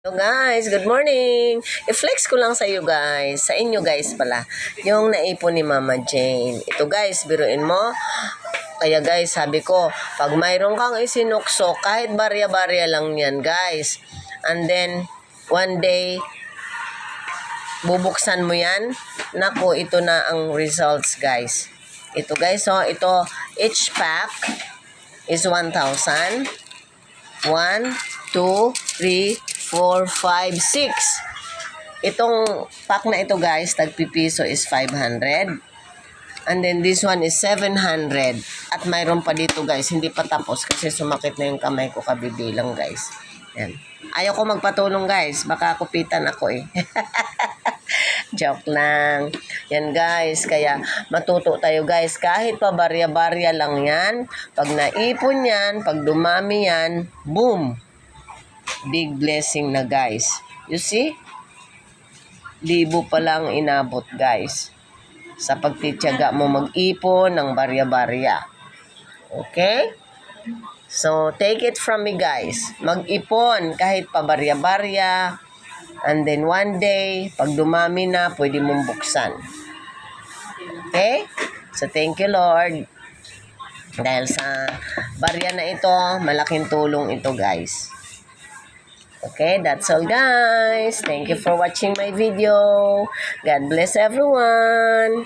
Hello guys, good morning! I-flex ko lang sa iyo guys, sa inyo guys pala, yung naipon ni Mama Jane. Ito guys, biruin mo. Kaya guys, sabi ko, pag mayroon kang isinukso, kahit barya-barya lang yan guys. And then, one day, bubuksan mo yan. Naku, ito na ang results guys. Ito guys, so ito, each pack is 1,000. 1, 2, 3, 4, 5, 6. Itong pack na ito guys, tagpipiso is 500. And then this one is 700. At mayroon pa dito guys, hindi pa tapos kasi sumakit na yung kamay ko kabibilang guys. Yan. Ayaw ko magpatulong guys, baka kupitan ako eh. Joke lang. Yan guys, kaya matuto tayo guys. Kahit pa barya-barya lang yan, pag naipon yan, pag dumami yan, boom! Big blessing na guys. You see? Libo pa lang inabot guys. Sa pagtityaga mo mag-ipon ng barya-barya. Okay? So, take it from me guys. Mag-ipon kahit pa barya-barya. And then one day, pag dumami na, pwede mong buksan. Okay? So, thank you Lord. Dahil sa barya na ito, malaking tulong ito guys. Okay, that's all guys. Thank you for watching my video. God bless everyone.